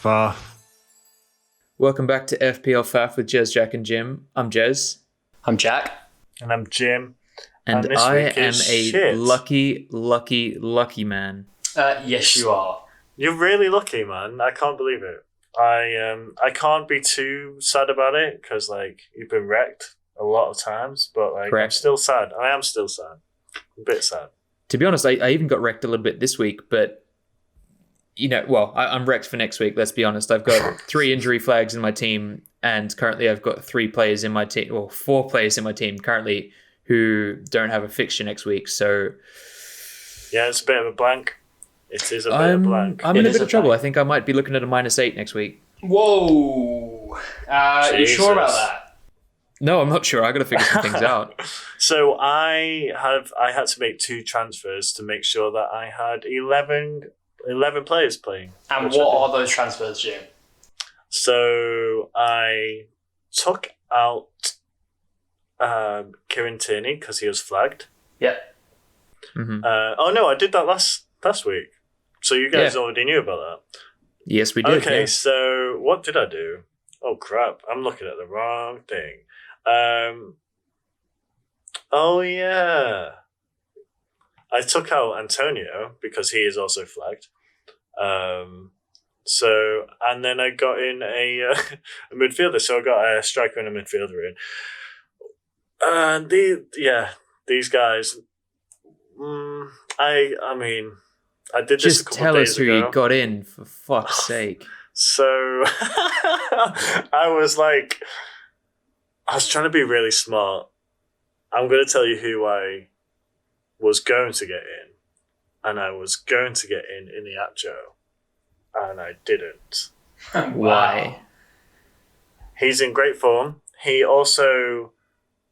Faff. Welcome back to FPL Faff with Jez, Jack, and Jim. I'm Jez. I'm Jack. And I'm Jim. And this I week am is a shit. lucky man. Yes, you are. You're really lucky, man. I can't believe it. I can't be too sad about it because you've been wrecked a lot of times, but Correct. I'm still sad. I am still sad. A bit sad. To be honest, I even got wrecked a little bit this week, but I'm wrecked for next week. Let's be honest. I've got 3 injury flags in my team, and currently I've got 4 players in my team currently who don't have a fixture next week. So yeah, it's a bit of a blank. It is a bit of a blank. I'm in a bit of trouble. I think I might be looking at a -8 next week. Whoa. Are you sure about that? No, I'm not sure. I got to figure some things out. So I had to make 2 transfers to make sure that I had 11 players playing. And what are those transfers, Jim? So I took out Kieran Tierney because he was flagged. Yeah. Mm-hmm. I did that last week. So you guys already knew about that. Yes, we did. Okay, yeah. so what did I do? Oh crap! I'm looking at the wrong thing. Oh yeah. I took out Antonio because he is also flagged. And then I got in a midfielder. So I got a striker and a midfielder in. And these guys. I mean, I did this a couple of days ago. Just tell us who you got in, for fuck's sake. So I was trying to be really smart. I'm going to tell you who I was going to get in. And I was going to get in Iniacho. And I didn't. Why? He's in great form. He also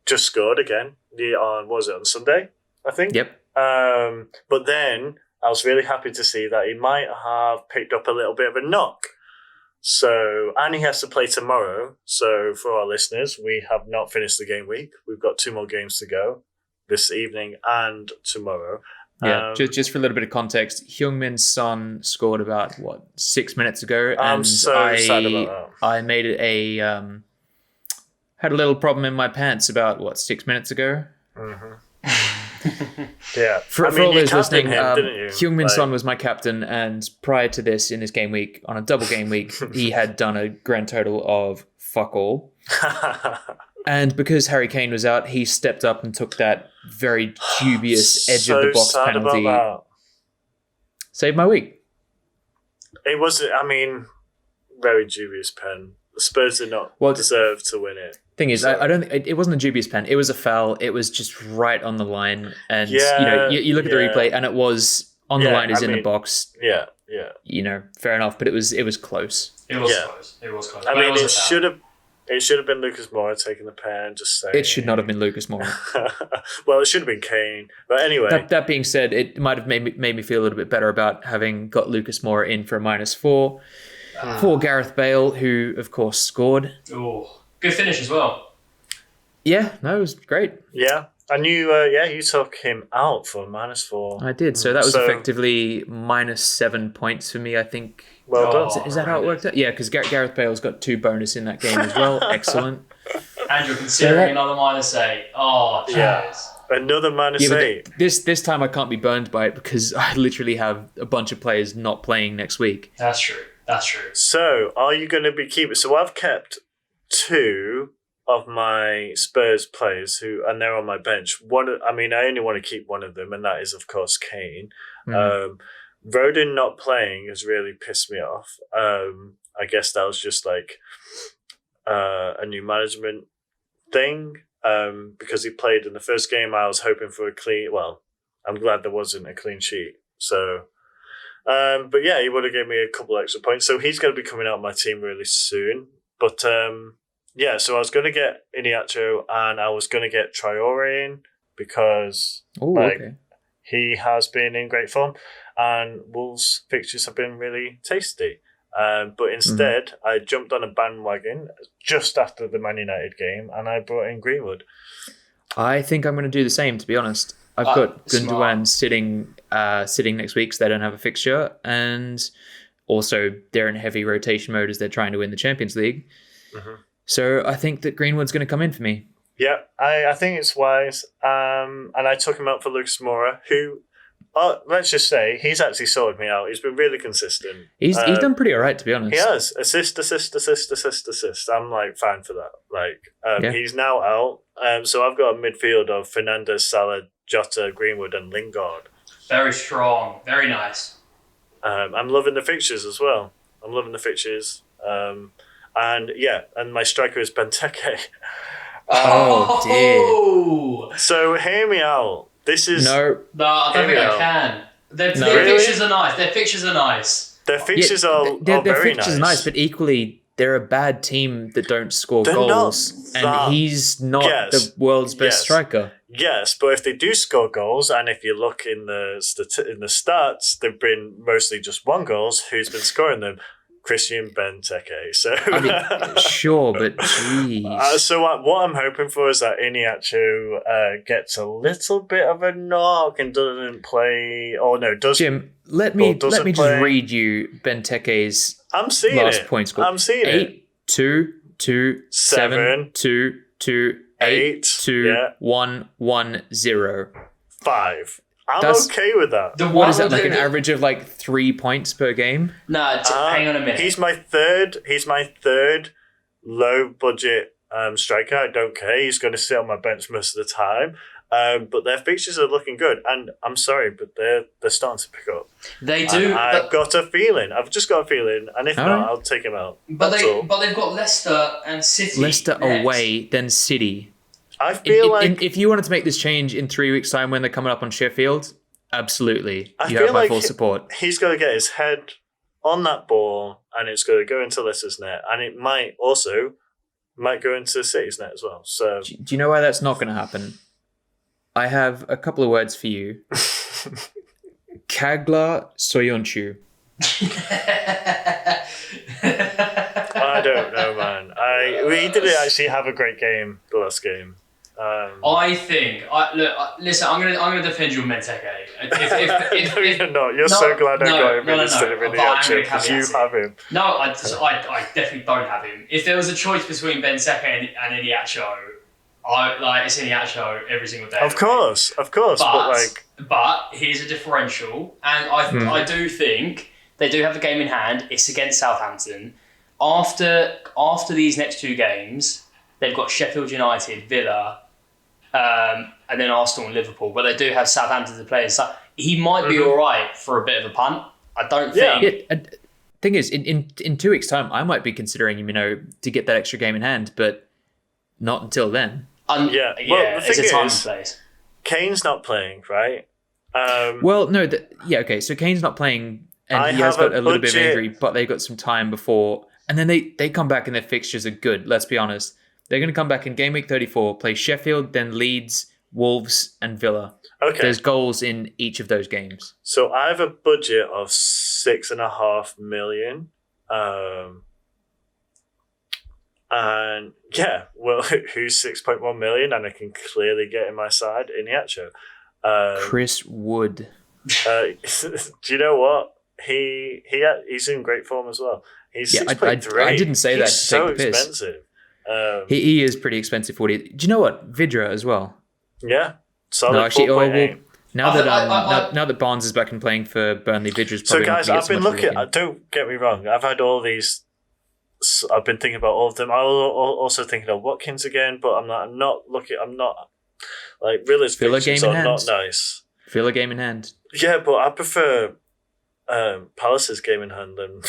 just scored again. On Sunday, I think? Yep. But then I was really happy to see that he might have picked up a little bit of a knock. So, and he has to play tomorrow. So for our listeners, we have not finished the game week. We've got 2 more games to go this evening and tomorrow. Yeah, just for a little bit of context, Heung-min Son scored about 6 minutes ago, and I'm so sad about that. I made it had a little problem in my pants about 6 minutes ago. Mm-hmm. Yeah, for all those listening, him, Heung-min Son was my captain, and prior to this, in his game week, on a double game week, he had done a grand total of fuck all. And because Harry Kane was out, he stepped up and took that very dubious edge of the box penalty. Saved my week. It was, very dubious pen. Spurs did not deserve to win it. Thing is, I don't. It wasn't a dubious pen. It was a foul. It was just right on the line, and you look at the replay, and it was on the line, is in the box. Yeah. Fair enough, but it was close. It was close. It was close. It should have been Lucas Moura taking the pen. Just saying. It should not have been Lucas Moura. Well, it should have been Kane. But anyway, that being said, it might have made me feel a little bit better about having got Lucas Moura in for a -4 for Gareth Bale, who of course scored. Oh, good finish as well. Yeah, no, it was great. Yeah. And you took him out for a -4. I did. So that was effectively -7 points for me, I think. Well done. Is that how it worked out? Yeah, because Gareth Bale's got 2 bonus in that game as well. Excellent. And you're considering another -8. Oh, cheers. Yeah. Another -8. This time I can't be burned by it because I literally have a bunch of players not playing next week. That's true. So, are you going to be keeping... So, I've kept 2... of my Spurs players and they're on my bench. I only want to keep one of them, and that is, of course, Kane. Mm. Rodin not playing has really pissed me off. I guess that was just a new management thing because he played in the first game. I was hoping for a clean... Well, I'm glad there wasn't a clean sheet. So, but yeah, he would have given me a couple extra points. So he's going to be coming out of my team really soon. But... yeah, so I was going to get Iniacho and I was going to get Traore in because he has been in great form and Wolves' fixtures have been really tasty. But instead, I jumped on a bandwagon just after the Man United game and I brought in Greenwood. I think I'm going to do the same, to be honest. I've got Gundogan sitting next week because they don't have a fixture, and also they're in heavy rotation mode as they're trying to win the Champions League. Mm-hmm. So I think that Greenwood's going to come in for me. Yeah, I think it's wise. And I took him out for Lucas Moura, who, let's just say, he's actually sorted me out. He's been really consistent. He's done pretty all right, to be honest. He has. Assist. I'm like fine for that. Like he's now out. So I've got a midfield of Fernandes, Salah, Jota, Greenwood, and Lingard. Very strong. Very nice. I'm loving the fixtures as well. I'm loving the fixtures. And my striker is Benteke. Oh dear. So hear me out. This is no. I don't think I can. Their fixtures are nice. Their fixtures are nice. Their fixtures are their very fixtures nice. are nice, but equally they're a bad team that don't score goals, and he's not the world's best striker. Yes, but if they do score goals, and if you look in the stats, they've been mostly just one goals. Who's been scoring them? Christian Benteke. So sure, but jeez. So what I'm hoping for is that Iheanacho gets a little bit of a knock and doesn't play. Oh no, does Jim? Let me just read you Benteke's last point score. I'm seeing 8, 2, 2, 7, 2, 2, 8, 2, 1, 1, 0. 5. I'm okay with that. What is that, like an average of like 3 points per game? No, hang on a minute. He's my third low budget striker. I don't care. He's going to sit on my bench most of the time. But their fixtures are looking good, and I'm sorry, but they're starting to pick up. They do. I've got a feeling. I've just got a feeling, and if not, I'll take him out. But they've got Leicester and City. Leicester next. Away, then City. I feel like if you wanted to make this change in 3 weeks' time when they're coming up on Sheffield, absolutely, you have my full support. He's got to get his head on that ball, and it's going to go into Leicester's net, and it might go into City's net as well. So, do you know why that's not going to happen? I have a couple of words for you. Kagla Soyuncu. I don't know, man. We didn't actually have a great game the last game. I think. Listen. I'm gonna defend you, Benteke. No, you're not. You're so glad I got him instead of Iheanacho because you have him. No, I definitely don't have him. If there was a choice between Benteke and Iheanacho, it's Iheanacho every single day. Of course. But here's a differential, and I do think they do have a game in hand. It's against Southampton. After these next 2 games, they've got Sheffield United, Villa, and then Arsenal and Liverpool. But they do have Southampton to play. So he might be all right for a bit of a punt. I don't think. Yeah. Thing is, in 2 weeks' time, I might be considering him, to get that extra game in hand, but not until then. Well, the it's thing a time is, and place. Kane's not playing, right? Okay. So Kane's not playing, and he has got a little bit of injury, but they got some time before, and then they come back and their fixtures are good. Let's be honest. They're going to come back in game week 34, play Sheffield, then Leeds, Wolves, and Villa. Okay. There's goals in each of those games. So I have a budget of 6.5 million. And who's 6.1 million? And I can clearly get in my side in Iheanacho. Chris Wood. Do you know what? He's in great form as well. He's 6.3. I didn't say that to so take the piss. Expensive. He is pretty expensive for it. Do you know what? Vidra as well. Yeah. Solid. No, actually, now that Barnes is back and playing for Burnley, Vidra's probably so guys, not I've been looking. Don't get me wrong. I've had all these. I've been thinking about all of them. I was also thinking of Watkins again, but I'm not looking. I'm not like Villa's fixtures are not nice. Feel a game in hand. Yeah, but I prefer Palace's game in hand than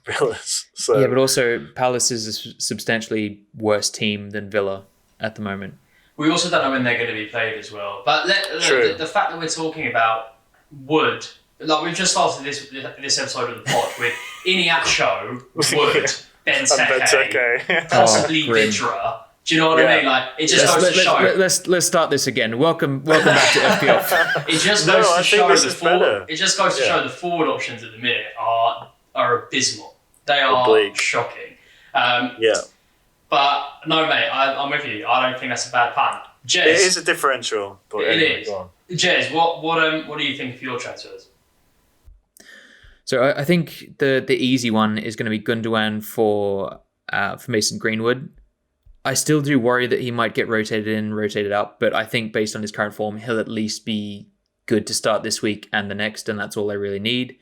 Villa's. So. Yeah, but also Palace is a substantially worse team than Villa at the moment. We also don't know when they're going to be played as well. But the fact that we're talking about Wood, like we've just started this episode of the pod with Iheanacho, Wood, Benteke, possibly Vidra. Do you know what I mean? Like it just goes to show. Let's start this again. Welcome back to FPL. It just goes to show the forward options at the minute are abysmal. They are shocking. But no, mate, I'm with you. I don't think that's a bad punt. Jez, it is a differential, but it is. Jez, what do you think for your transfers? So I think the easy one is going to be Gundogan for Mason Greenwood. I still do worry that he might get rotated in, rotated out, but I think based on his current form, he'll at least be good to start this week and the next, and that's all I really need.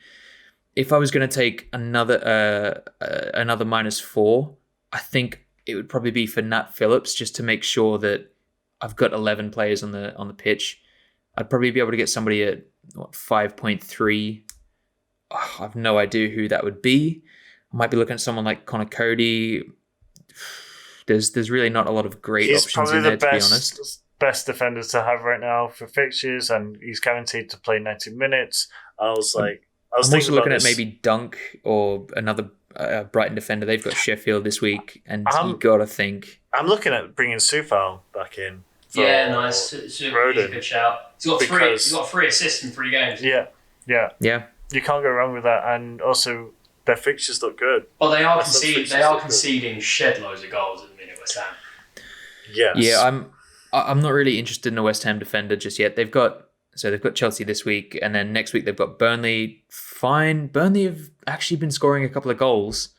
If I was going to take another -4, I think it would probably be for Nat Phillips, just to make sure that I've got 11 players on the pitch. I'd probably be able to get somebody at 5.3. Oh, I have no idea who that would be. I might be looking at someone like Connor Cody. There's really not a lot of great options in there, to be honest. Best defenders to have right now for fixtures, and he's guaranteed to play 90 minutes. I was also looking at maybe Dunk or another Brighton defender. They've got Sheffield this week, and you got to think. I'm looking at bringing Sufal back in. Yeah, nice. He's a good shout. He's got 3 assists in 3 games. Yeah. You can't go wrong with that, and also their fixtures look good. Well, they are conceding shed loads of goals at the minute, West Ham. Yes. Yeah, I'm not really interested in a West Ham defender just yet. They've got Chelsea this week, and then next week they've got Burnley. Fine. Burnley have actually been scoring a couple of goals.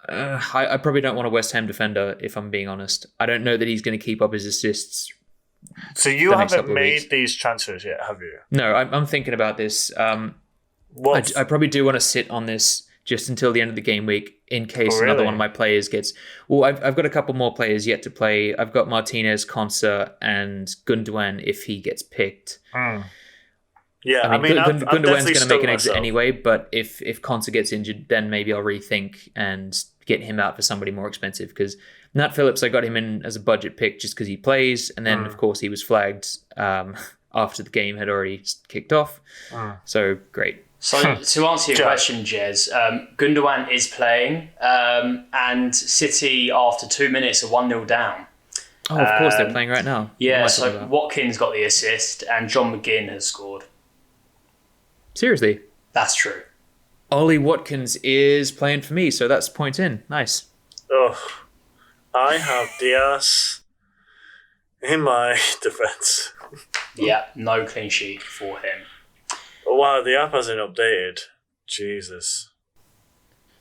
I probably don't want a West Ham defender, if I'm being honest. I don't know that he's going to keep up his assists. So you haven't made these transfers yet, have you? No, I'm thinking about this. I probably do want to sit on this just until the end of the game week in case another one of my players gets... Well, I've got a couple more players yet to play. I've got Martinez, Konsa, and Gundogan if he gets picked. Yeah, I mean Gundogan's going to make an exit anyway, but if Konsa gets injured, then maybe I'll rethink and get him out for somebody more expensive, because Nat Phillips, I got him in as a budget pick just because he plays, and then of course he was flagged after the game had already kicked off. So great. So to answer your question, Jez, Gundogan is playing, and City after 2 minutes are 1-0 down. Oh, of course they're playing right now. Yeah, so Watkins got the assist and John McGinn has scored. Seriously? That's true. Ollie Watkins is playing for me, so that's point in. Nice. Oh, I have Diaz in my defence. Yeah, no clean sheet for him. Oh, wow, the app hasn't updated. Jesus.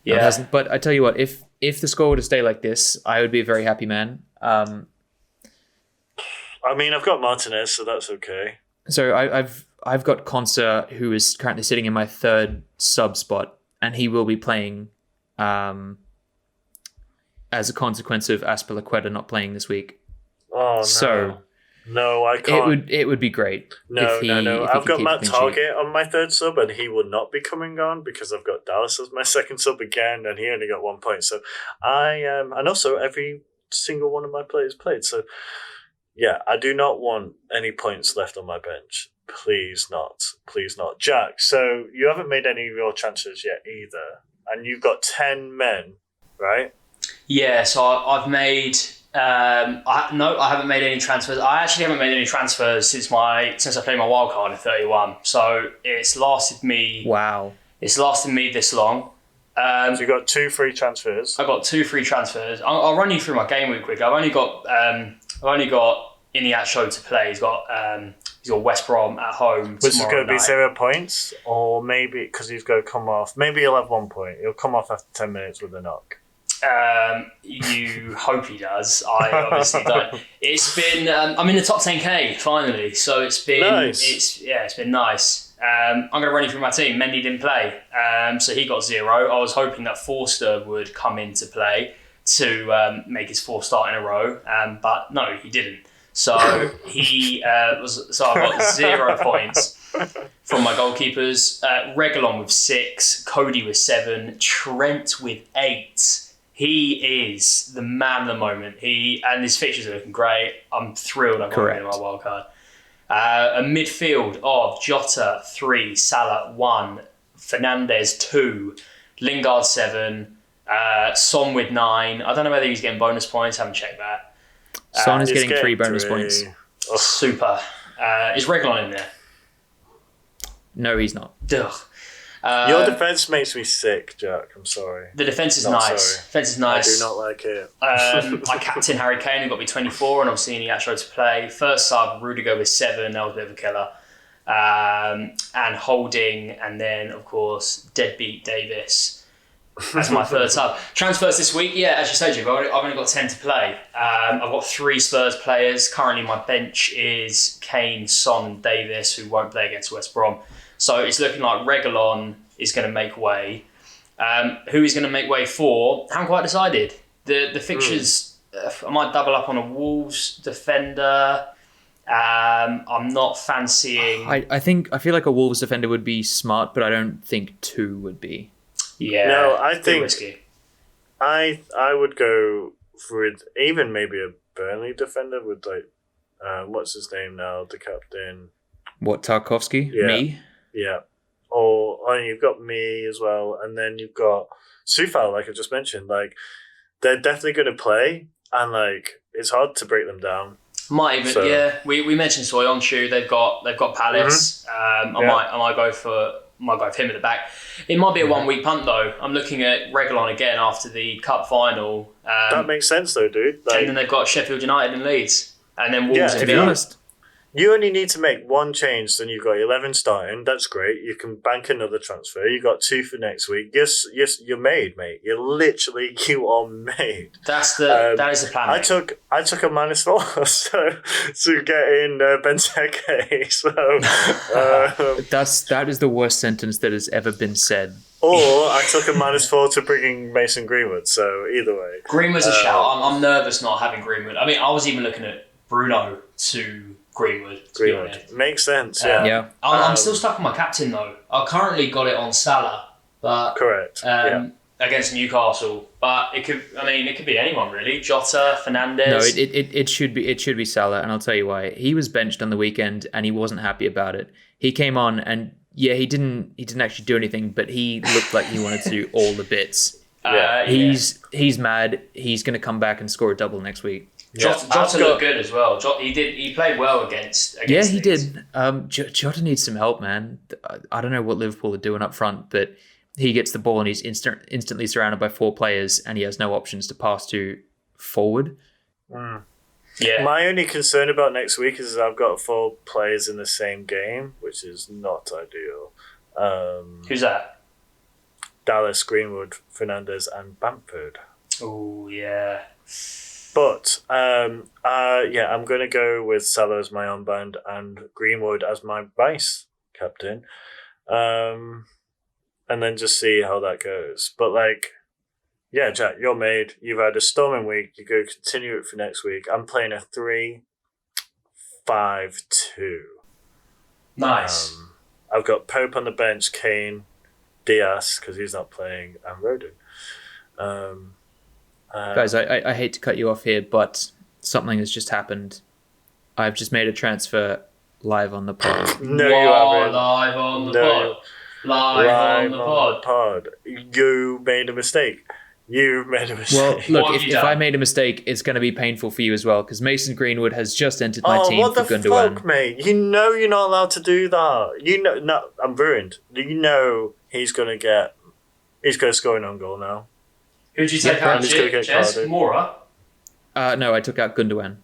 Yeah, it hasn't. But I tell you what, if the score were to stay like this, I would be a very happy man. I mean, I've got Martinez, so that's okay. So I've got Konsa, who is currently sitting in my 3rd sub spot, and he will be playing as a consequence of Azpilicueta not playing this week. Oh, no. So no, I can't. It would be great. No. I've got Matt Target on my 3rd sub, and he will not be coming on because I've got Dallas as my 2nd sub again, and he only got 1 point. So and also every single one of my players played. So yeah, I do not want any points left on my bench. Please not. Jack, so you haven't made any of your transfers yet either, and you've got 10 men, right? Yeah, so I've made... I haven't made any transfers. I actually haven't made any transfers since I played my wildcard in 31. So it's lasted me... Wow. It's lasted me this long. So you got 2 free transfers. I got 2 free transfers. I'll run you through my game week quick. I've only got Iniacho to play. He's got West Brom at home. Which is going to be 0 points, or maybe because he's going to come off. Maybe he'll have 1 point. He'll come off after 10 minutes with a knock. You hope he does. I obviously don't. It's been. I'm in the top 10k finally, so it's been. Nice. It's been nice. I'm going to run you through my team. Mendy didn't play, so he got 0. I was hoping that Forster would come into play to make his 4th start in a row, but no, he didn't. So he was. So I got 0 points from my goalkeepers. Reguilon with 6, Cody with 7, Trent with 8. He is the man of the moment. And his fixtures are looking great. I'm thrilled I've got him in my wildcard. A midfield of Jota 3, Salah 1, Fernandes 2, Lingard 7, Son with 9. I don't know whether he's getting bonus points. I haven't checked that. Son is getting 3 bonus points. Oh. Super. Is Reguilon in there? No, he's not. Ugh. Your defence makes me sick, Jack. I'm sorry. The defence is nice. Defence is nice. I do not like it. My captain, Harry Kane, who got me 24, and obviously he actually to play. First sub, Rudiger with 7. That was a bit of a killer. and Holding, and then, of course, Deadbeat Davis as my third sub. Transfers this week, yeah, as you said, I've only got 10 to play. I've got 3 Spurs players. Currently, my bench is Kane, Son, and Davis, who won't play against West Brom. So it's looking like Reguilon is going to make way. Who he's going to make way for, haven't quite decided. The fixtures, I might double up on a Wolves defender. I'm not fancying... I feel like a Wolves defender would be smart, but I don't think 2 would be. Yeah, no, I think risky. I would go with even maybe a Burnley defender with like what's his name now, the captain. What, Tarkovsky? Yeah. Me? Yeah. Or you've got me as well, and then you've got Sufal, like I just mentioned. Like they're definitely going to play, and like it's hard to break them down. Might even, yeah. We mentioned Soyuncu. They've got Palace. I might go for him at the back. It might be a 1 week punt though. I'm looking at Reguilon again after the cup final. That makes sense though, dude. Like, and then they've got Sheffield United and Leeds, and then Wolves. Yeah, and To be honest, you only need to make one change, then you've got 11 starting. That's great. You can bank another transfer. You got 2 for next week. Yes, you're made, mate. You are made. that is the plan. I took a -4 to get in Benteke. So that is the worst sentence that has ever been said. or I took a -4 to bringing Mason Greenwood. So either way, Greenwood's a shout. I'm nervous not having Greenwood. I mean, I was even looking at Bruno to Greenwood. To be honest. Makes sense. Yeah, Yeah. I'm still stuck on my captain though. I currently got it on Salah, but correct. against Newcastle. But it could be anyone really. Jota, Fernandez. No, it should be Salah, and I'll tell you why. He was benched on the weekend, and he wasn't happy about it. He came on, and yeah, he didn't actually do anything, but he looked like he wanted to do all the bits. He's mad. He's going to come back and score a double next week. Jota looked good as well. He played well against Yeah, he Leeds. did. Jota needs some help, man. I don't know what Liverpool are doing up front, but he gets the ball and he's instantly surrounded by 4 players, and he has no options to pass to forward. Yeah. My only concern about next week is I've got 4 players in the same game, which is not ideal. Who's that? Dallas, Greenwood, Fernandez, and Bamford. Oh yeah. But I'm going to go with Salah as my armband and Greenwood as my vice captain, and then just see how that goes. But like, yeah, Jack, you're made. You've had a storming week. You go continue it for next week. I'm playing a 3-5-2. Nice. I've got Pope on the bench, Kane, Diaz because he's not playing, and Rodon. Guys, I hate to cut you off here, but something has just happened. I've just made a transfer live on the pod. No, you haven't. Live on the pod. Live on the pod. You made a mistake. You've made a mistake. Well, look, if I made a mistake, it's going to be painful for you as well, because Mason Greenwood has just entered my team what for the Gundogan. fuck, mate? You know you're not allowed to do that. You know, no, I'm ruined. You know he's going to score an own goal now. Who'd you take out? Jess? Mora? No, I took out Gundogan.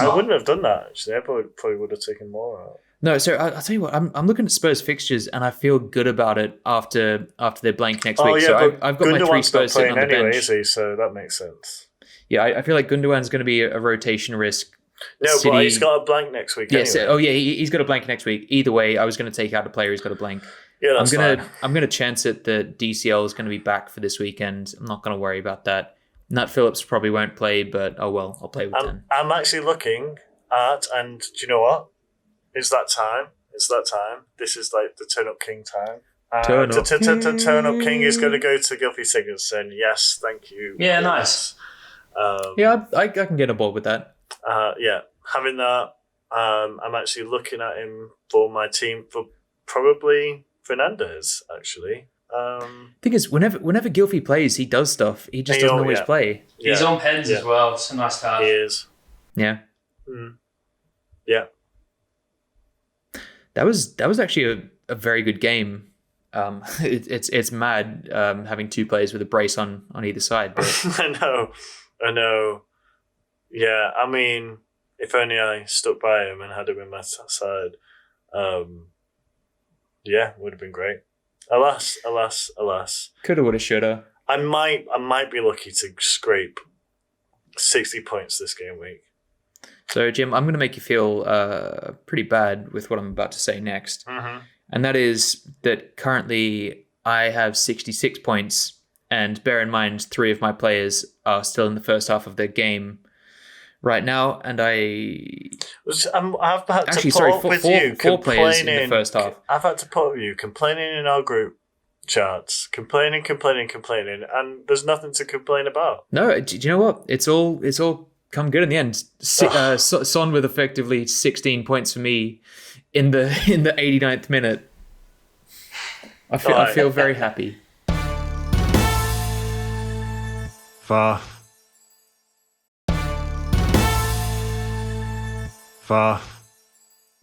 I wouldn't have done that, actually. I probably would have taken more out. No, so I'll tell you what, I'm looking at Spurs fixtures, and I feel good about it after they're blank next week. Yeah, so but I've got my 3 Spurs sitting on the anyway, bench. Is he? So that makes sense. Yeah, I feel like Gundogan's going to be a rotation risk. No, City... but he's got a blank next week Yes. anyway. He's got a blank next week. Either way, I was going to take out a player who's got a blank. Yeah, that's fine. I'm gonna chance it that DCL is going to be back for this weekend. I'm not going to worry about that. Nat Phillips probably won't play, but oh well, I'll play with 10. I'm actually looking at, and do you know what? It's that time. This is like the Turn Up King time. Turn Up King is going to go to Gylfi Sigurdsson. Yes, thank you. Yeah, nice. I can get on board with that. Having that, I'm actually looking at him for my team for probably Fernandez, actually. Thing is, whenever Gylfi plays, he does stuff. He just doesn't always play. He's on pens as well. It's a nice touch. He is. Yeah. Yeah. That was actually a very good game. It's mad having 2 players with a brace on either side. But I know. Yeah, I mean, if only I stuck by him and had him in my side. Yeah, would have been great. Alas, alas, alas. Coulda, woulda, shoulda. I might be lucky to scrape 60 points this game week. So, Jim, I'm going to make you feel pretty bad with what I'm about to say next. Mm-hmm. And that is that currently I have 66 points. And bear in mind, 3 of my players are still in the first half of their game right now. And I've had actually, to put up sorry, with you 4 players in the complaining. first half. I've had to put up with you complaining in our group chats, complaining, and there's nothing to complain about. No, do you know what? It's all come good in the end. Son with effectively 16 points for me in the 89th minute. I feel very happy. Faff.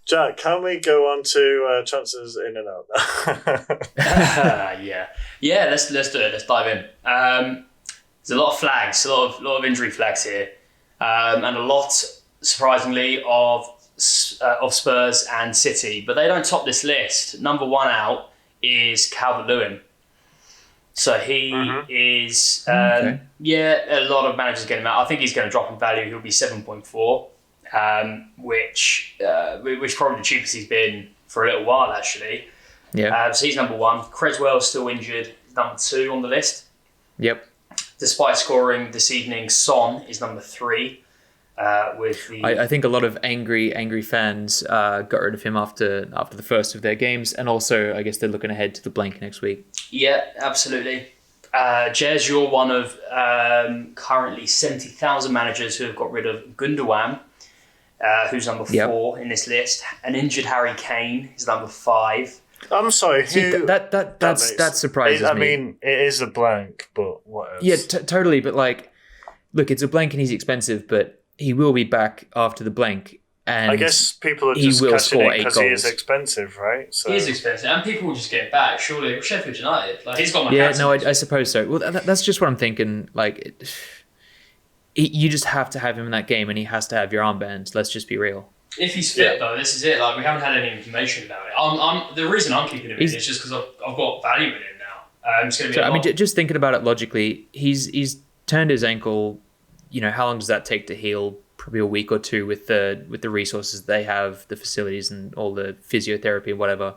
Jack, can we go on to chances in and out? Yeah. Let's do it. Let's dive in. There's a lot of flags, a lot of injury flags here, and a lot, surprisingly, of Spurs and City, but they don't top this list. Number 1 out is Calvert-Lewin. So he is, a lot of managers get him out. I think he's going to drop in value. He'll be 7.4, which probably the cheapest he's been for a little while, actually. Yeah. So he's number 1. Creswell's still injured. He's number 2 on the list. Yep. Despite scoring this evening, Son is number 3. With the I think a lot of angry fans got rid of him after the first of their games, and also I guess they're looking ahead to the blank next week. Yeah, absolutely. Jez, you're one of currently 70,000 managers who have got rid of Gundogan, who's number 4 in this list. An injured Harry Kane is number 5. I'm sorry. That surprises me. I mean, it is a blank, but what else? Yeah, totally. But look, it's a blank and he's expensive, but he will be back after the blank. And I guess people are just cashing in because he is expensive, right? So. He is expensive, and people will just get back. Surely, Sheffield United, he's got my I suppose so. Well, that's just what I'm thinking. You just have to have him in that game, and he has to have your armband. Let's just be real. If he's fit, though, this is it. We haven't had any information about it. The reason I'm keeping him in is just because I've got value in him now. It's going to be. Just thinking about it logically, he's turned his ankle. How long does that take to heal? Probably a week or 2 with the resources they have, the facilities and all the physiotherapy and whatever.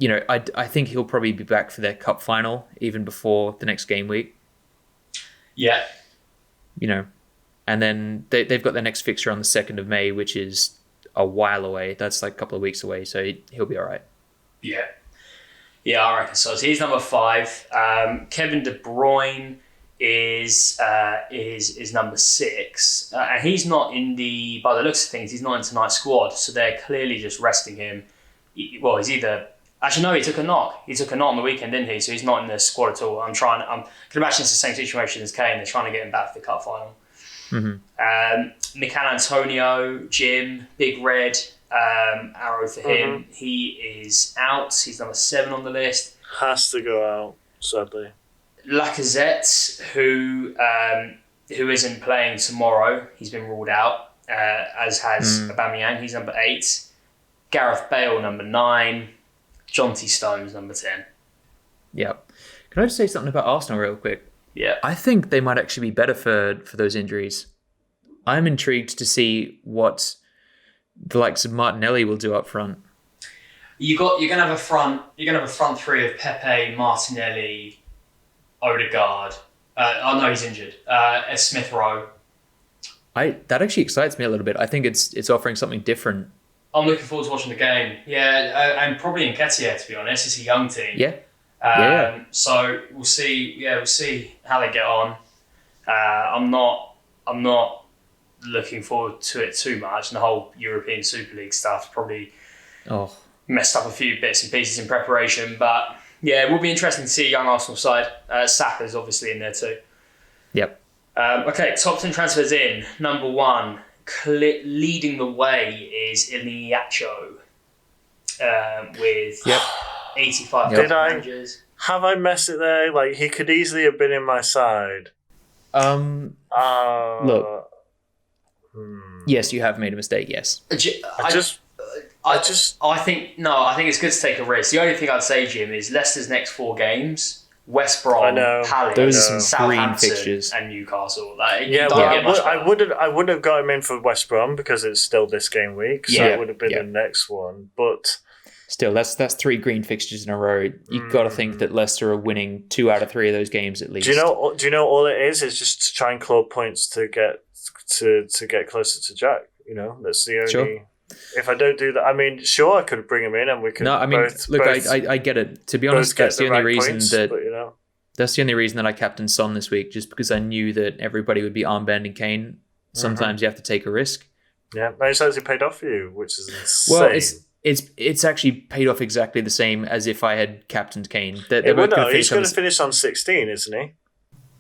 I think he'll probably be back for their cup final even before the next game week. Yeah. And then they've got their next fixture on the 2nd of May, which is a while away. That's a couple of weeks away, so he'll be all right. Yeah. Yeah, I reckon so. So he's number 5. Kevin De Bruyne is number 6, and he's not by the looks of things, he's not in tonight's squad, so they're clearly just resting him. Well, he's either actually no, he took a knock. He took a knock on the weekend, didn't he? So he's not in the squad at all. I can imagine it's the same situation as Kane. They're trying to get him back for the cup final. Mm-hmm. Mikel Antonio, Jim, Big Red, arrow for him. He is out. He's number 7 on the list. Has to go out, sadly. Lacazette, who isn't playing tomorrow, he's been ruled out, as has Aubameyang. He's number 8. Gareth Bale, number 9. Jonty Stones, number 10. Yep. Can I just say something about Arsenal real quick? Yeah. I think they might actually be better for those injuries. I'm intrigued to see what the likes of Martinelli will do up front. You're gonna have a front 3 of Pepe, Martinelli, Odegaard. He's injured. Smith Rowe. That actually excites me a little bit. I think it's offering something different. I'm looking forward to watching the game. Yeah, and probably Nketiah, to be honest. It's a young team. Yeah. So we'll see. Yeah, we'll see how they get on. I'm not looking forward to it too much. And the whole European Super League stuff probably messed up a few bits and pieces in preparation. But yeah, it will be interesting to see a young Arsenal side. Saka's obviously in there too. Yep. Okay, top 10 transfers in. Number 1, leading the way is Iniacho with 85 managers. Have I messed it there? He could easily have been in my side. Look. Yes, you have made a mistake, yes. I think it's good to take a risk. The only thing I'd say, Jim, is Leicester's next 4 games: West Brom, Palace, those are some green Southampton, fixtures, and Newcastle. I wouldn't have got him in for West Brom because it's still this game week, so it would have been the next one. But still, that's 3 green fixtures in a row. You've got to think that Leicester are winning 2 out of 3 of those games at least. Do you know all it is? It's just to try and claw points to get closer to Jack. You know, that's the only. Sure. If I don't do that, I mean, sure, I could bring him in and we could. No, I mean, I get it. To be honest, that's the only reason points, that. But, you know. That's the only reason that I captained Son this week, just because I knew that everybody would be armbanding Kane. Sometimes you have to take a risk. Yeah, and it's actually paid off for you, which is insane. Well, it's actually paid off exactly the same as if I had captained Kane. He's going to finish on 16, isn't he?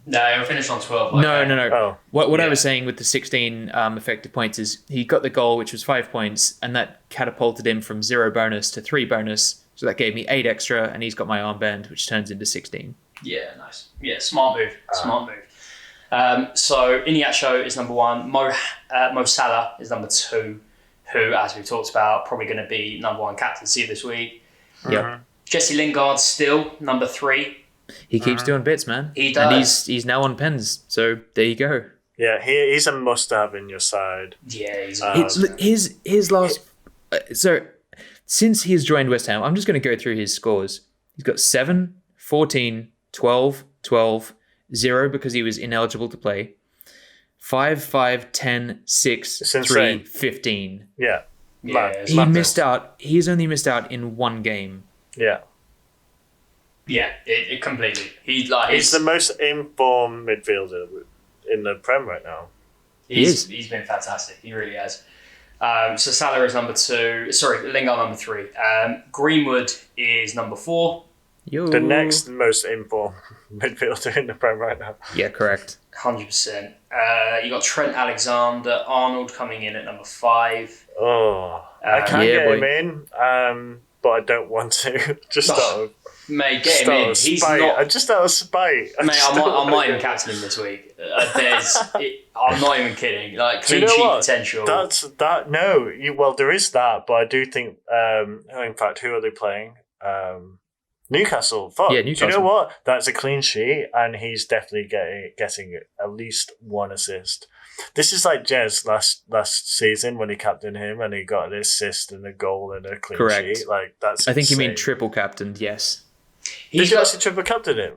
No, he'll finish on 12. No. Oh. What I was saying with the 16 effective points is he got the goal, which was 5 points, and that catapulted him from 0 bonus to 3 bonus. So that gave me 8 extra, and he's got my armband, which turns into 16. Yeah, nice. Yeah, smart move. So Iniacho is number 1. Mo Salah is number 2, who, as we've talked about, probably going to be number 1 captaincy this week. Yep. Jesse Lingard still number 3. He keeps doing bits, man. He does. And he's now on pens, so there you go. Yeah, he's a must-have in your side. Yeah, he's his last. So since he's joined West Ham, I'm just going to go through his scores. He's got 7, 14, 12, 12, 0 because he was ineligible to play. 5, 5, 10, 6, 3, 15. Yeah. He missed out. He's only missed out in 1 game. Yeah. Yeah, it completely. He's the most informed midfielder in the Prem right now. He's been fantastic. He really has. So Salah is number 2. Sorry, Lingard number 3. Greenwood is number 4. Yo. The next most informed midfielder in the Prem right now. Yeah, correct. 100%. You got Trent Alexander-Arnold coming in at number 5. I can't get him in, but I don't want to. Just out of... Mate, get him in. He's not... Just out of spite. Mate, I might even captain him this week. I'm not even kidding. Like, clean sheet potential. There is that, but I do think... in fact, who are they playing? Newcastle. Fuck. Yeah, Newcastle. Do you know what? That's a clean sheet, and he's definitely getting at least 1 assist. This is like Jez last season when he captained him and he got an assist and a goal and a clean sheet. Like that's. I think insane. you mean triple captained. Yes. Did you actually triple captain him?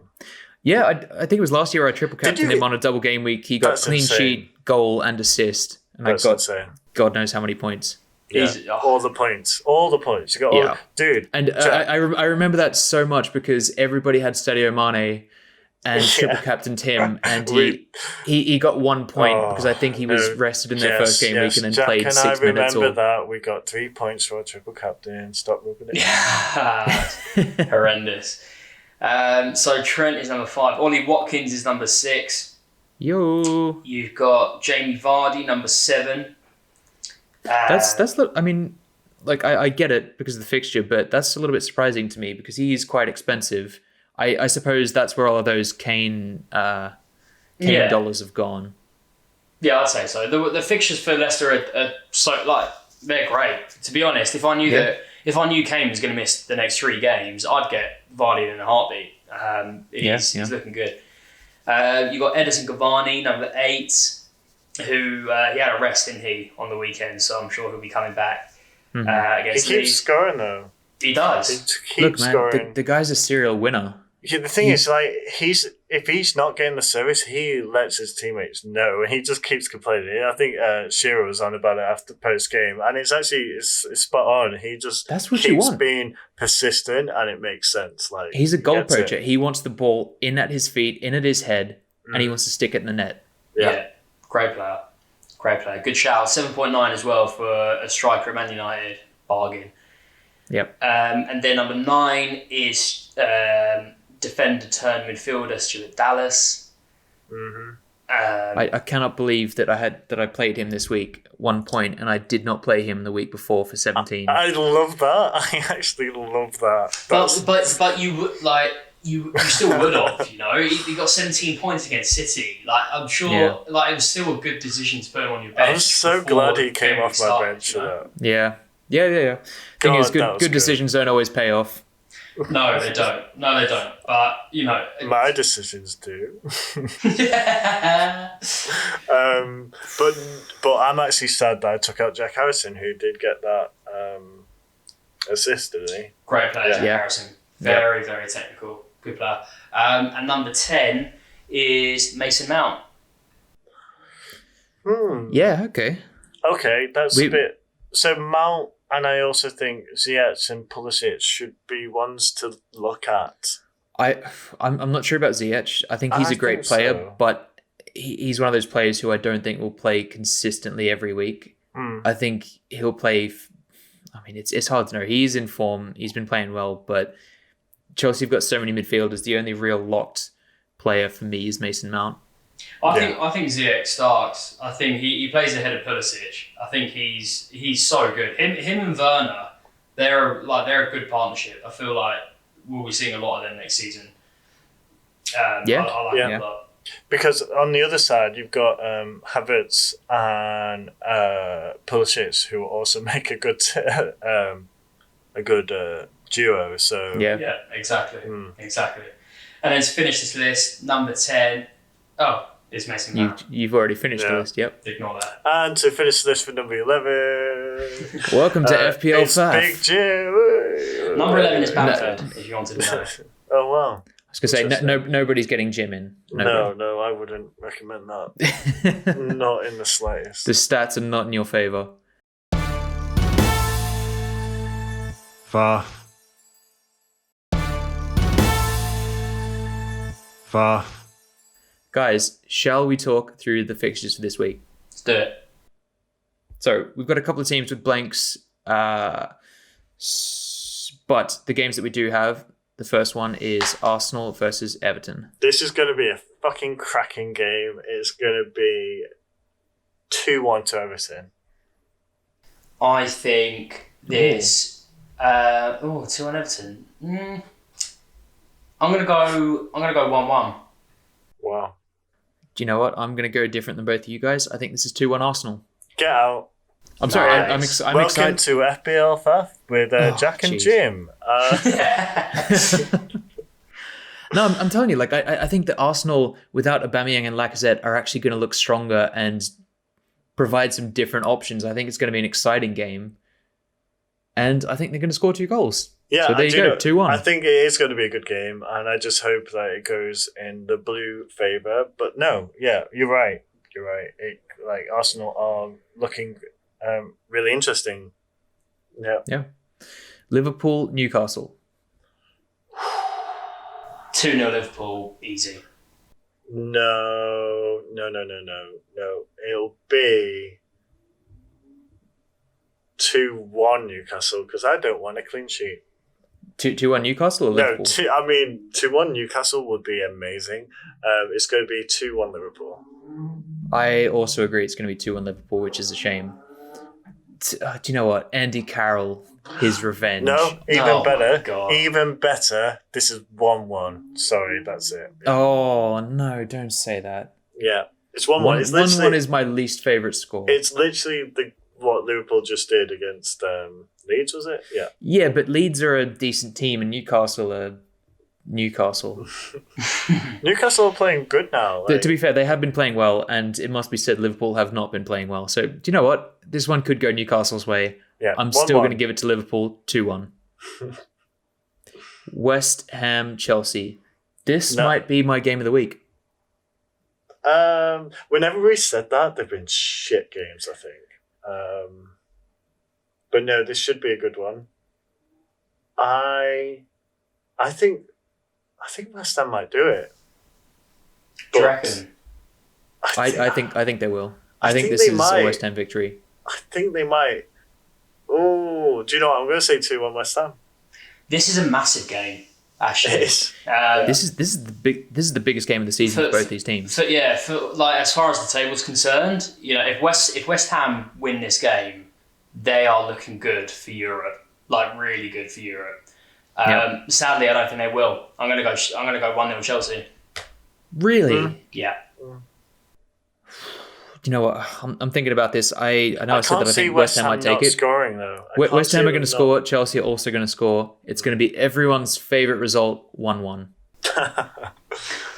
Yeah, I think it was last year I triple captained him on a double game week. He got clean sheet, goal, and assist, and I got God knows how many points. Yeah. All the points. You got dude. And I remember that so much because everybody had Sadio Mane and triple captained him, and he got 1 point because I think he was rested in their first game week and then played 6 minutes. I remember that we got 3 points for a triple captain. Stop rubbing it. Yeah, horrendous. So Trent is number 5. Ollie Watkins is number 6. Yo. You've got Jamie Vardy number 7. That's I mean, like I get it because of the fixture, but that's a little bit surprising to me because he is quite expensive. I suppose that's where all of those Kane dollars have gone. Yeah, I'd say so. The fixtures for Leicester are so they're great. To be honest, if I knew Kane was going to miss the next 3 games, I'd get Vardy in a heartbeat. He's looking good. You got Edison Cavani, number 8, who he had a rest, didn't he, on the weekend? So I'm sure he'll be coming back. Against he keeps scoring though. He does. He keeps scoring. The guy's a serial winner. Yeah, the thing is, like, if he's not getting the service, he lets his teammates know, and he just keeps complaining. I think Shearer was on about it after post game, and it's spot on. He just keeps being persistent, and it makes sense. Like he's a goal poacher. He wants the ball in at his feet, in at his head, and he wants to stick it in the net. Yeah. Great player. Good shout. 7.9 as well for a striker at Man United. Bargain. Yep. And then number 9 is defender turned midfielder Stuart Dallas. Mm-hmm. I cannot believe that I played him this week 1 point, and I did not play him the week before for 17. I love that. I actually love that. But you still would have, you know. He got 17 points against City. Like I'm sure, it was still a good decision to put him on your bench. I'm so glad he came off my bench for that. Yeah. Yeah. Thing is, that was good decisions don't always pay off. No, they don't. But, My decisions do. Yeah. But I'm actually sad that I took out Jack Harrison, who did get that assist, didn't he? Great player, Jack Yeah. Harrison. Very, very technical. Good player. And number 10 is Mason Mount. Yeah, okay. Okay, that's a bit... So Mount, and I also think Ziyech and Pulisic should be ones to look at. I'm not sure about Ziyech. I think he's a great player, so. but he's one of those players who I don't think will play consistently every week. I think he'll play... it's hard to know. He's in form. He's been playing well, but Chelsea have got so many midfielders. The only real locked player for me is Mason Mount. I think Ziyech starts. I think he plays ahead of Pulisic. I think he's so good. Him and Werner, they're a good partnership. I feel like we'll be seeing a lot of them next season. I like them a lot. Because on the other side, you've got Havertz and Pulisic, who also make a good duo. So yeah, exactly. And then to finish this list, number 10. Oh, is Mason Mount. You've already finished the list. Yep. Ignore that. And to finish this for number 11. Welcome to FPL it's Faff. Big Jim. Number 11 is Bamford, if you wanted to know. Oh wow. I was going to say, nobody's getting Jim in. No, I wouldn't recommend that. Not in the slightest. The stats are not in your favour. Faff. Guys, shall we talk through the fixtures for this week? Let's do it. So, we've got a couple of teams with blanks, but the games that we do have, the first one is Arsenal versus Everton. This is going to be a fucking cracking game. It's going to be 2-1 to Everton. I think this... 2-1 Everton. I'm going to go 1-1. Wow. Do you know what? I'm going to go different than both of you guys. I think this is 2-1 Arsenal. Get out. I'm sorry. Nice. I'm Welcome excited. to FPL Faff with Jack and jeez. Jim. No, I'm telling you, I think that Arsenal, without Aubameyang and Lacazette, are actually going to look stronger and provide some different options. I think it's going to be an exciting game. And I think they're going to score 2 goals. Yeah, so there you go, 2-1. I think it is going to be a good game, and I just hope that it goes in the blue favour. But no, yeah, you're right. Arsenal are looking really interesting. Yeah. Liverpool, Newcastle. 2-0 Liverpool, easy. No. It'll be 2-1 Newcastle, because I don't want a clean sheet. 2-1 Newcastle or Liverpool? 2-1 Newcastle would be amazing. It's going to be 2-1 Liverpool. I also agree it's going to be 2-1 Liverpool, which is a shame. Do you know what? Andy Carroll, his revenge. No, even better. God. Even better. This is 1-1. Sorry, that's it. Oh, no, don't say that. Yeah, it's 1-1. It's literally 1-1 is my least favourite score. It's literally what Liverpool just did against Leeds, was it? Yeah. Yeah, but Leeds are a decent team and Newcastle are Newcastle. Newcastle are playing good now. To be fair, they have been playing well, and it must be said Liverpool have not been playing well. So, do you know what? This one could go Newcastle's way. Yeah, I'm still going to give it to Liverpool 2-1. West Ham, Chelsea. This might be my game of the week. Whenever we said that, they've been shit games, I think. But no, this should be a good one. I think West Ham might do it. Do you reckon? I think they will. I think this is a West Ham victory. I think they might. Oh, do you know what? I'm going to say 2-1 West Ham. This is a massive game, actually. It is. This is the biggest game of the season for both these teams. As far as the table's concerned, if West Ham win this game, they are looking good for Europe, really good for Europe. Sadly, I don't think they will. I'm gonna go 1-0 Chelsea. Really? Yeah. you know what? I'm thinking about this. I know I said that I think West Ham might take not it. scoring though. West Ham are going to score. Chelsea are also going to score. It's going to be everyone's favourite result, 1-1.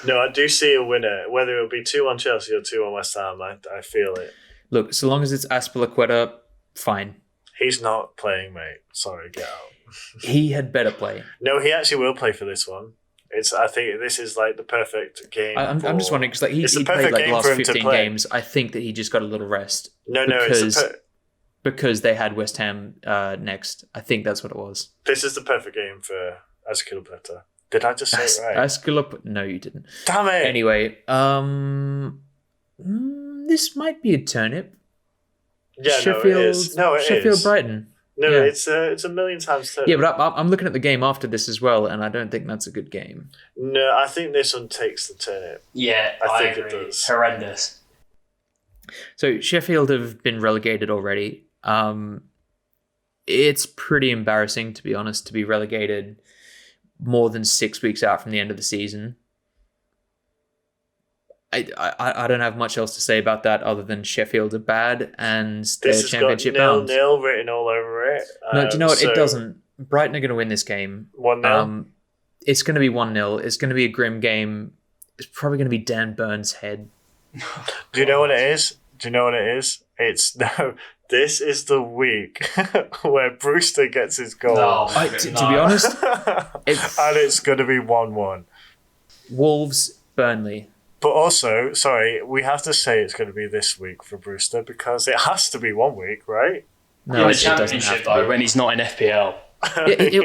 No, I do see a winner. Whether it'll be 2-1 Chelsea or 2-1 West Ham, I feel it. Look, so long as it's Azpilicueta, fine. He's not playing, mate. Sorry, get out. He had better play. No, he actually will play for this one. I think this is like the perfect game. I'm just wondering because he played like the last 15 games. I think that he just got a little rest. Because they had West Ham next. I think that's what it was. This is the perfect game for Azpilicueta. Did I just say it right? No, you didn't. Damn it. Anyway, this might be a turnip. Yeah, Sheffield, no, it is. No, it Sheffield is. Brighton. No, yeah. it's a million times turnip. Yeah, but I'm looking at the game after this as well, and I don't think that's a good game. No, I think this one takes the turnip. Yeah, I think agree. It does. Horrendous. So Sheffield have been relegated already. It's pretty embarrassing, to be honest, to be relegated more than 6 weeks out from the end of the season. I don't have much else to say about that other than Sheffield are bad and they're championship bound. This has got 0-0 written all over it. No, do you know what? It doesn't. Brighton are going to win this game. 1-0? It's going to be 1-0. It's going to be a grim game. It's probably going to be Dan Burns' head. Do you know what it is? This is the week where Brewster gets his goal. To be honest, and it's going to be 1-1. Wolves, Burnley. But also, sorry, we have to say it's going to be this week for Brewster because it has to be 1 week, right? No, in the championship though, when he's not in FPL.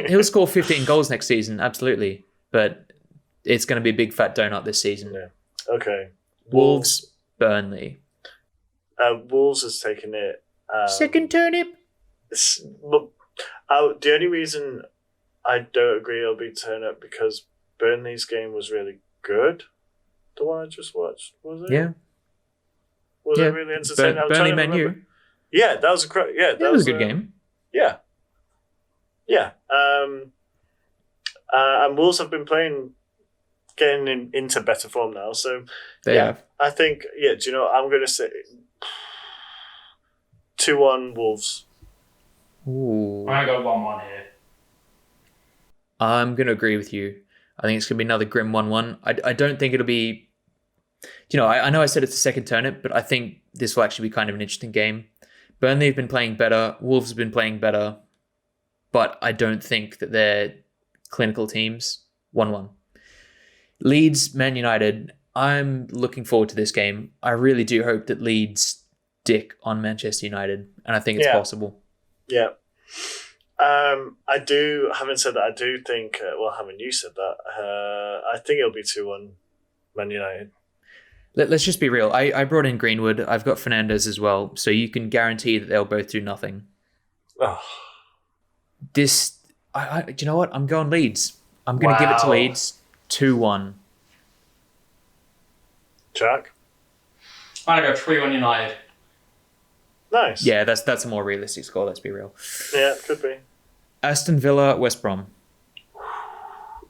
He'll score 15 goals next season, absolutely. But it's going to be a big fat donut this season. Yeah. Okay. Wolves, Burnley. Wolves has taken it. Second turnip. The only reason I don't agree it'll be turnip because Burnley's game was really good. The one I just watched, was it? Yeah. Was it really entertaining? Burnley Man U. Yeah, that was a great. Yeah, that was a good game. Yeah. Yeah. And Wolves have been getting into better form now. So they have. I think. Yeah. Do you know? I'm going to say 2-1 Wolves. Ooh. I'm going to go 1-1 here. I'm going to agree with you. I think it's going to be another grim 1-1. I don't think it'll be... I know I said it's a second turnip, but I think this will actually be kind of an interesting game. Burnley have been playing better. Wolves have been playing better. But I don't think that they're clinical teams. 1-1. Leeds, Man United. I'm looking forward to this game. I really do hope that Leeds dick on Manchester United. And I think it's possible. Yeah. Having said that, I do think, having you said that, I think it'll be 2-1 Man United. Let's just be real. I brought in Greenwood. I've got Fernandes as well. So you can guarantee that they'll both do nothing. Oh. Do you know what? I'm going Leeds. I'm going to give it to Leeds 2-1. Jack? I'm going to go 3-1 United. Nice. Yeah, that's a more realistic score, let's be real. Yeah, it could be. Aston Villa, West Brom.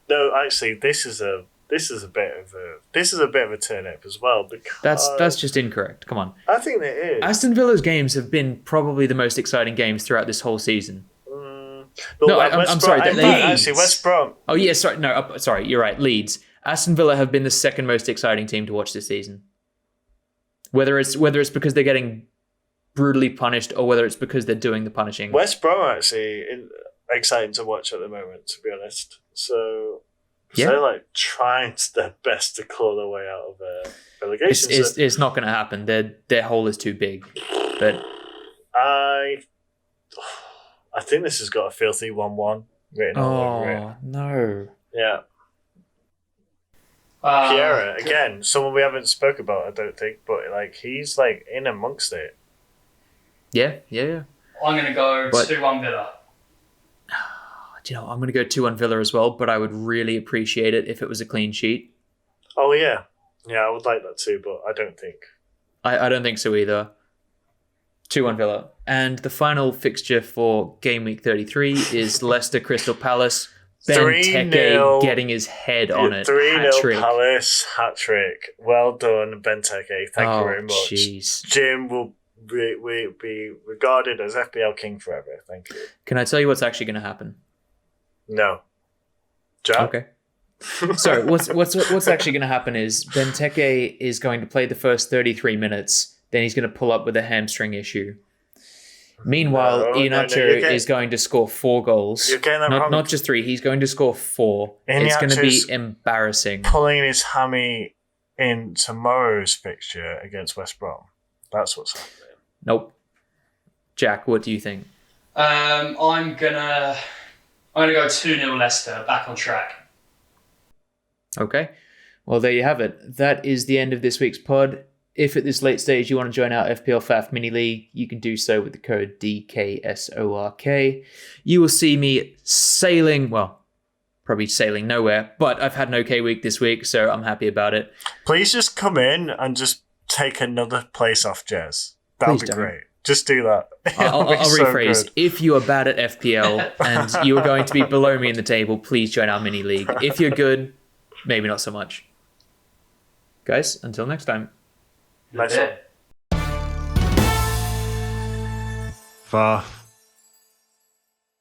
No, actually, this is a bit of a turnip as well because that's just incorrect. Come on. I think it is. Aston Villa's games have been probably the most exciting games throughout this whole season. I'm sorry. Actually, West Brom. Oh yeah, sorry. No, sorry. You're right. Leeds. Aston Villa have been the second most exciting team to watch this season. Whether it's because they're getting brutally punished or whether it's because they're doing the punishing. West Brom are actually exciting to watch at the moment, to be honest. So they're like trying their best to claw their way out of relegation. It's not going to happen. Their hole is too big. But I think this has got a filthy 1-1 written all over it. Oh no! Yeah. Pierre again, someone we haven't spoke about, I don't think, but like he's like in amongst it. Yeah. I'm going to go 2-1 Villa. Do you know, I'm going to go 2-1 Villa as well, but I would really appreciate it if it was a clean sheet. Oh, yeah. Yeah, I would like that too, but I don't think. I don't think so either. 2-1 Villa. And the final fixture for Game Week 33 is Leicester Crystal Palace. Benteke 3-0. getting his head on it. 3-0 Hat-trick. Palace hat-trick. Well done, Benteke. Thank you very much. Jeez. Jim will be regarded as FPL king forever. Thank you. Can I tell you what's actually going to happen? No. Jack? Okay. So what's actually going to happen is Benteke is going to play the first 33 minutes. Then he's going to pull up with a hamstring issue. Meanwhile, Iheanacho is going to score 4 goals. You're getting that wrong. Not just 3. He's going to score 4. It's going to be embarrassing. Pulling his hammy in tomorrow's fixture against West Brom. That's what's happening. Nope. Jack, what do you think? I'm gonna go 2-0 Leicester, back on track. Okay. Well, there you have it. That is the end of this week's pod. If at this late stage you want to join our FPL Faff mini league, you can do so with the code DKSORK. You will see me sailing, well, probably sailing nowhere, but I've had an okay week this week, so I'm happy about it. Please just come in and just take another place off Jez. That would be great. Just do that. I'll rephrase. Good. If you are bad at FPL and you are going to be below me in the table, please join our mini league. If you're good, maybe not so much. Guys, until next time. Nice one. Faff.